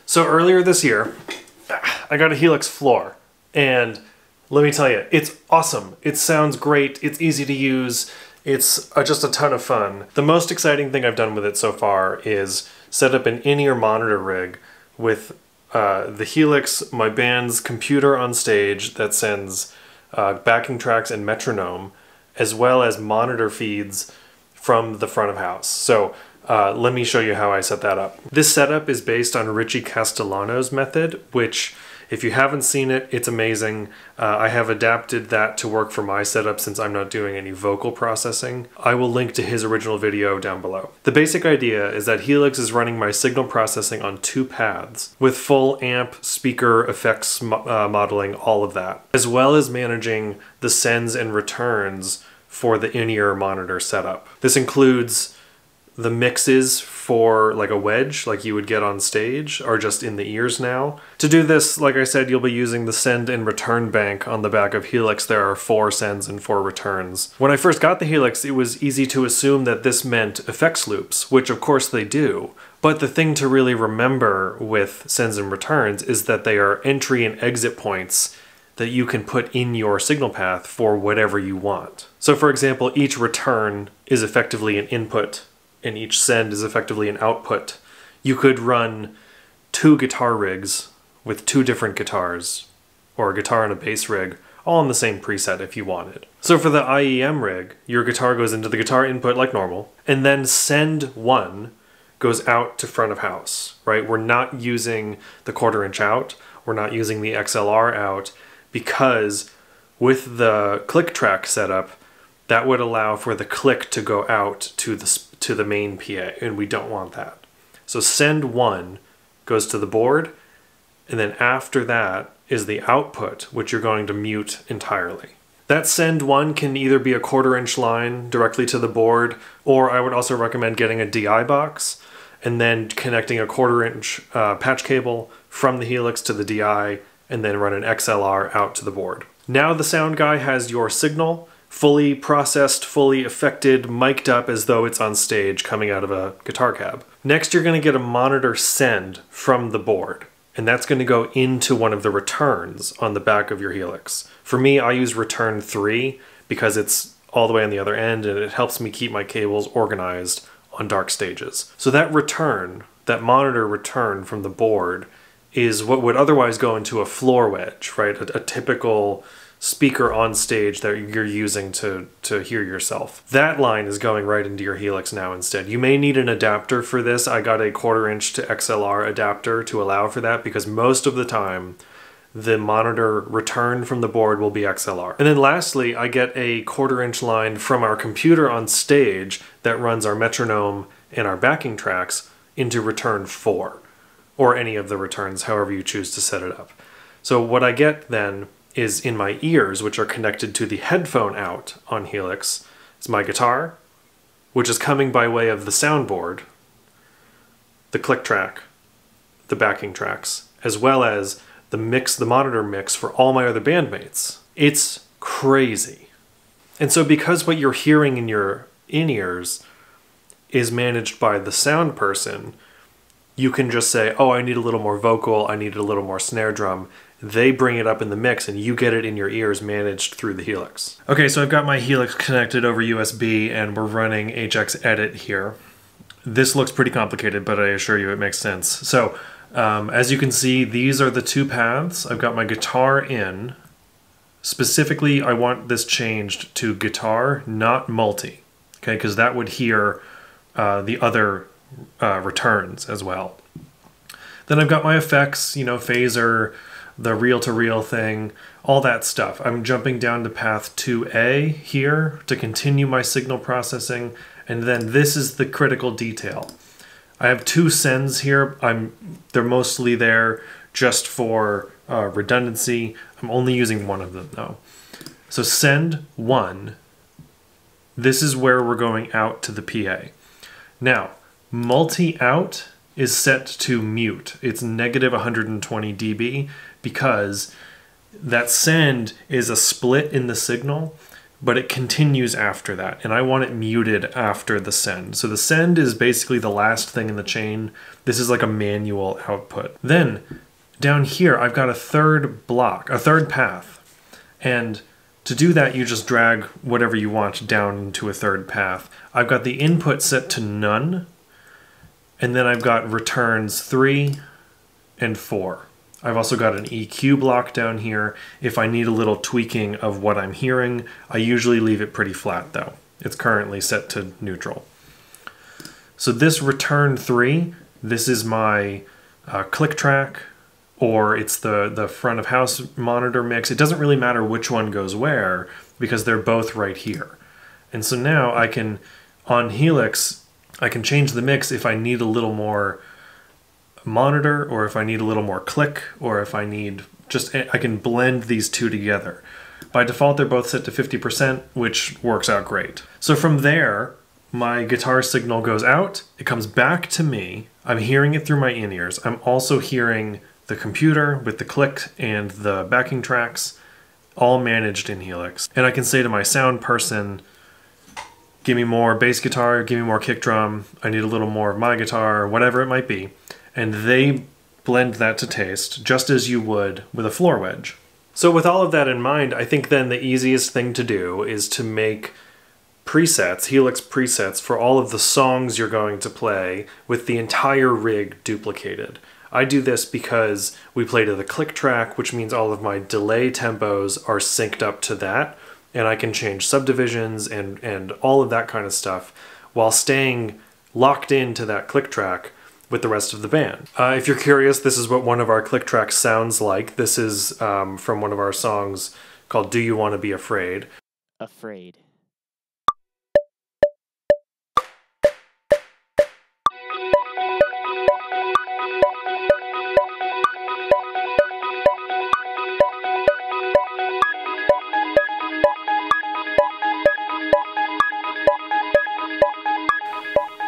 So earlier this year, I got a Helix floor, and let me tell you, it's awesome. It sounds great, it's easy to use, it's just a ton of fun. The most exciting thing I've done with it so far is set up an in-ear monitor rig with the Helix, my band's computer on stage that sends backing tracks and metronome, as well as monitor feeds from the front of house. So let me show you how I set that up. This setup is based on Richie Castellano's method, which if you haven't seen it, it's amazing. I have adapted that to work for my setup since I'm not doing any vocal processing. I will link to his original video down below. The basic idea is that Helix is running my signal processing on 2 paths with full amp, speaker, effects modeling, all of that, as well as managing the sends and returns for the in-ear monitor setup. This includes the mixes for like a wedge, like you would get on stage, are just in the ears now. To do this, like I said, you'll be using the send and return bank on the back of Helix. There are 4 sends and 4 returns. When I first got the Helix, it was easy to assume that this meant effects loops, which of course they do. But the thing to really remember with sends and returns is that they are entry and exit points that you can put in your signal path for whatever you want. So for example, each return is effectively an input, and each send is effectively an output. You could run 2 guitar rigs with 2 different guitars, or a guitar and a bass rig, all in the same preset if you wanted. So for the IEM rig, your guitar goes into the guitar input like normal, and then send 1 goes out to front of house, right? We're not using the 1/4 inch out, we're not using the XLR out, because with the click track setup, that would allow for the click to go out to the main PA, and we don't want that. So send 1 goes to the board, and then after that is the output, which you're going to mute entirely. That send 1 can either be a 1/4 inch line directly to the board, or I would also recommend getting a DI box and then connecting a 1/4 inch patch cable from the Helix to the DI, and then run an XLR out to the board. Now the sound guy has your signal fully processed, fully affected, mic'd up as though it's on stage coming out of a guitar cab. Next, you're going to get a monitor send from the board, and that's going to go into one of the returns on the back of your Helix. For me, I use return 3 because it's all the way on the other end, and it helps me keep my cables organized on dark stages. So that return, that monitor return from the board, is what would otherwise go into a floor wedge, right? A typical speaker on stage that you're using to hear yourself. That line is going right into your Helix now instead. You may need an adapter for this. I got a 1/4 inch to XLR adapter to allow for that, because most of the time the monitor return from the board will be XLR. And then lastly, I get a 1/4 inch line from our computer on stage that runs our metronome and our backing tracks into return 4, or any of the returns, however you choose to set it up. So what I get then is in my ears, which are connected to the headphone out on Helix, is my guitar, which is coming by way of the soundboard, the click track, the backing tracks, as well as the mix, the monitor mix for all my other bandmates. It's crazy. And so because what you're hearing in your in-ears is managed by the sound person, you can just say, oh, I need a little more vocal, I need a little more snare drum. They bring it up in the mix and you get it in your ears managed through the Helix. Okay, so I've got my Helix connected over USB and we're running HX Edit here. This looks pretty complicated, but I assure you it makes sense. So as you can see, these are the 2 paths. I've got my guitar in. Specifically, I want this changed to guitar, not multi, okay, because that would hear the other returns as well. Then I've got my effects, you know, phaser, the reel-to-reel thing, all that stuff. I'm jumping down to path 2A here to continue my signal processing, and then this is the critical detail. I have 2 sends here. They're mostly there just for redundancy. I'm only using one of them though. So send 1, this is where we're going out to the PA. Now, multi-out is set to mute. It's negative 120 dB because that send is a split in the signal but it continues after that, and I want it muted after the send. So the send is basically the last thing in the chain. This is like a manual output. Then down here, I've got a third block, a third path. And to do that, you just drag whatever you want down into a third path. I've got the input set to none, and then I've got returns 3 and 4. I've also got an EQ block down here. If I need a little tweaking of what I'm hearing, I usually leave it pretty flat though. It's currently set to neutral. So this return 3, this is my click track, or it's the front of house monitor mix. It doesn't really matter which one goes where because they're both right here. And so now I can, on Helix, I can change the mix if I need a little more monitor, or if I need a little more click, or if I need just, I can blend these two together. By default, they're both set to 50%, which works out great. So from there, my guitar signal goes out, it comes back to me, I'm hearing it through my in-ears. I'm also hearing the computer with the click and the backing tracks, all managed in Helix. And I can say to my sound person, give me more bass guitar, give me more kick drum, I need a little more of my guitar, whatever it might be. And they blend that to taste, just as you would with a floor wedge. So with all of that in mind, I think then the easiest thing to do is to make presets, Helix presets, for all of the songs you're going to play with the entire rig duplicated. I do this because we play to the click track, which means all of my delay tempos are synced up to that, and I can change subdivisions and all of that kind of stuff while staying locked into that click track with the rest of the band. If you're curious, this is what one of our click tracks sounds like. This is from one of our songs called Do You Want to Be Afraid? Afraid.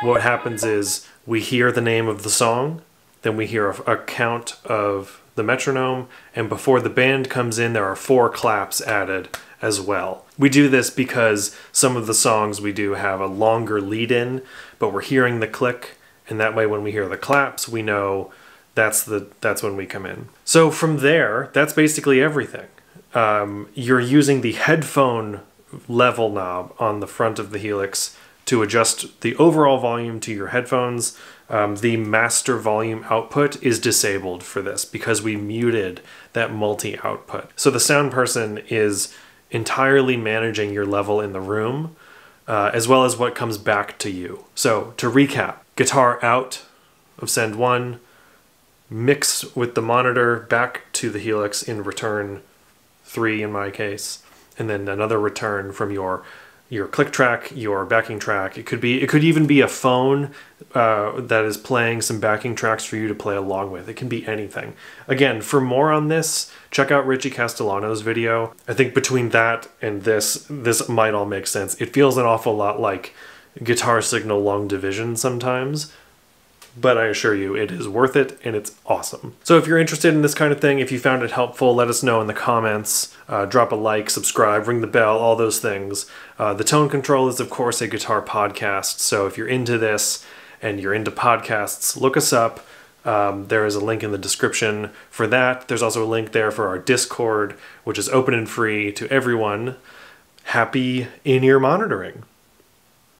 What happens is we hear the name of the song, then we hear a count of the metronome, and before the band comes in, there are 4 claps added as well. We do this because some of the songs we do have a longer lead in, but we're hearing the click, and that way when we hear the claps, we know that's when we come in. So from there, that's basically everything. You're using the headphone level knob on the front of the Helix to adjust the overall volume to your headphones. The master volume output is disabled for this because we muted that multi-output. So the sound person is entirely managing your level in the room, as well as what comes back to you. So to recap, guitar out of send 1, mix with the monitor back to the Helix in return 3 in my case, and then another return from your click track, your backing track. It could even be a phone that is playing some backing tracks for you to play along with. It can be anything. Again, for more on this, check out Richie Castellano's video. I think between that and this might all make sense. It feels an awful lot like guitar signal long division sometimes, but I assure you it is worth it and it's awesome. So if you're interested in this kind of thing, if you found it helpful, let us know in the comments. Drop a like, subscribe, ring the bell, all those things. The Tone Control is of course a guitar podcast, so if you're into this and you're into podcasts, look us up. There is a link in the description for that. There's also a link there for our Discord, which is open and free to everyone. Happy in-ear monitoring.